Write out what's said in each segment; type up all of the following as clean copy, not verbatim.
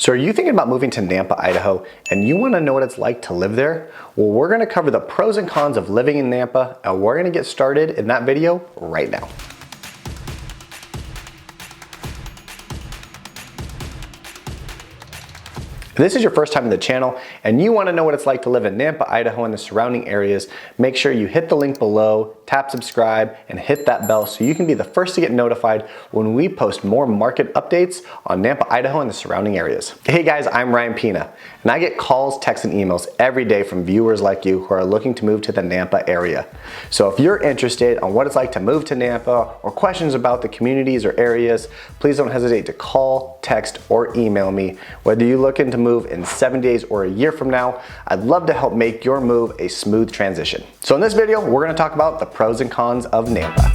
So are you thinking about moving to Nampa, Idaho, and you want to know what it's like to live there? Well, we're going to cover the pros and cons of living in Nampa, and we're going to get started in that video right now. If this is your first time in the channel and you want to know what it's like to live in Nampa, Idaho and the surrounding areas, make sure you hit the link below, tap subscribe, and hit that bell so you can be the first to get notified when we post more market updates on Nampa, Idaho and the surrounding areas. Hey guys, I'm Ryan Pina, and I get calls, texts, and emails every day from viewers like you who are looking to move to the Nampa area. So if you're interested on what it's like to move to Nampa or questions about the communities or areas, please don't hesitate to call, text, or email me. Whether you're looking to move in 7 days or a year from now, I'd love to help make your move a smooth transition. So in this video, we're going to talk about the pros and cons of Nampa.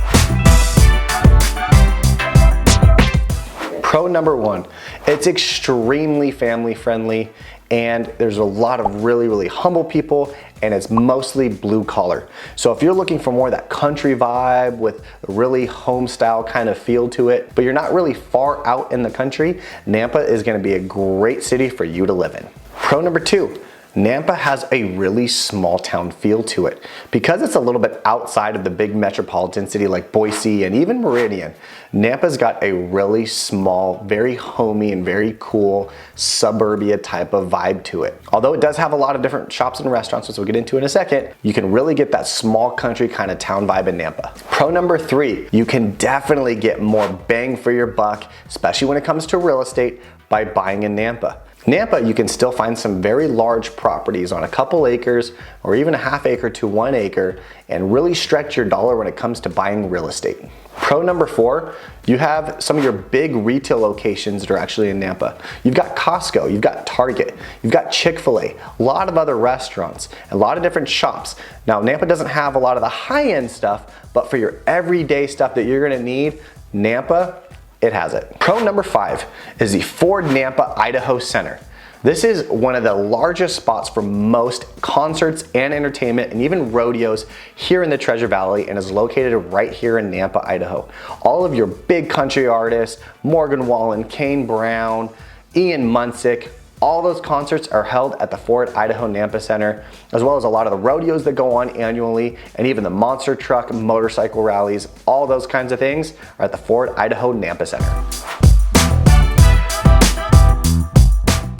Pro number one, it's extremely family friendly, and there's a lot of really humble people, and it's mostly blue collar. So if you're looking for more of that country vibe with a really home style kind of feel to it, but you're not really far out in the country, Nampa is gonna be a great city for you to live in. Pro number two, Nampa has a really small town feel to it. Because it's a little bit outside of the big metropolitan city like Boise and even Meridian, Nampa's got a really small, very homey and very cool suburbia type of vibe to it. Although it does have a lot of different shops and restaurants, which we'll get into in a second, you can really get that small country kind of town vibe in Nampa. Pro number three, you can definitely get more bang for your buck, especially when it comes to real estate, by buying in Nampa. Nampa, you can still find some very large properties on a couple acres or even a half acre to 1 acre and really stretch your dollar when it comes to buying real estate. Pro number four, you have some of your big retail locations that are actually in Nampa. You've got Costco, you've got Target, you've got Chick-fil-A, a lot of other restaurants, a lot of different shops. Now, Nampa doesn't have a lot of the high-end stuff, but for your everyday stuff that you're gonna need, Nampa, it has it. Pro number five is the Ford Nampa Idaho Center. This is one of the largest spots for most concerts and entertainment and even rodeos here in the Treasure Valley, and is located right here in Nampa, Idaho. All of your big country artists, Morgan Wallen, Kane Brown, Ian Munsick, all those concerts are held at the Ford Idaho Nampa Center, as well as a lot of the rodeos that go on annually, and even the monster truck motorcycle rallies, all those kinds of things are at the Ford Idaho Nampa Center.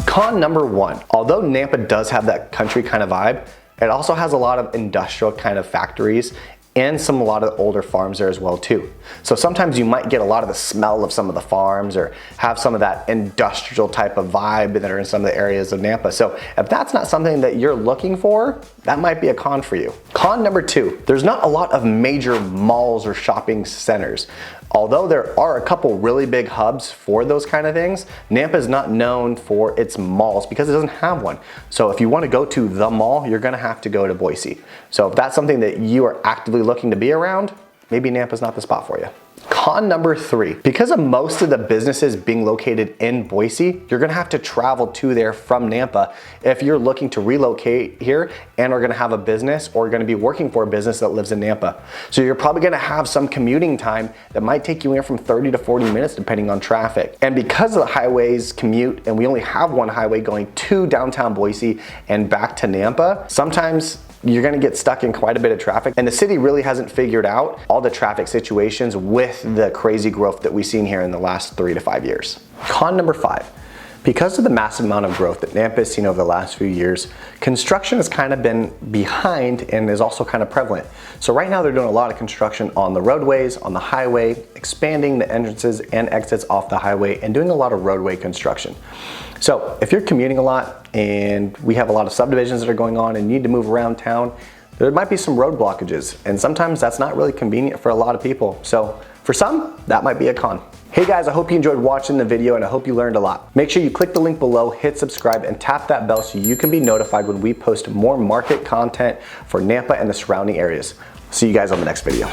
Con number one, although Nampa does have that country kind of vibe, it also has a lot of industrial kind of factories and a lot of older farms there as well too. So sometimes you might get a lot of the smell of some of the farms or have some of that industrial type of vibe that are in some of the areas of Nampa. So if that's not something that you're looking for, that might be a con for you. Con number two, there's not a lot of major malls or shopping centers. Although there are a couple really big hubs for those kind of things, Nampa is not known for its malls because it doesn't have one. So if you want to go to the mall, you're gonna have to go to Boise. So if that's something that you are actively looking to be around, maybe Nampa's not the spot for you. Con number three, because of most of the businesses being located in Boise, you're gonna have to travel to there from Nampa if you're looking to relocate here and are gonna have a business or gonna be working for a business that lives in Nampa. So you're probably gonna have some commuting time that might take you in from 30 to 40 minutes depending on traffic. And because of the highways commute, and we only have one highway going to downtown Boise and back to Nampa, sometimes you're gonna get stuck in quite a bit of traffic, and the city really hasn't figured out all the traffic situations with the crazy growth that we've seen here in the last 3 to 5 years. Con number five, because of the massive amount of growth that Nampa has seen over the last few years, construction has kind of been behind and is also kind of prevalent. So right now they're doing a lot of construction on the roadways, on the highway, expanding the entrances and exits off the highway, and doing a lot of roadway construction. So if you're commuting a lot and we have a lot of subdivisions that are going on and you need to move around town, there might be some road blockages, and sometimes that's not really convenient for a lot of people. So for some, that might be a con. Hey guys, I hope you enjoyed watching the video and I hope you learned a lot. Make sure you click the link below, hit subscribe, and tap that bell so you can be notified when we post more market content for Nampa and the surrounding areas. See you guys on the next video.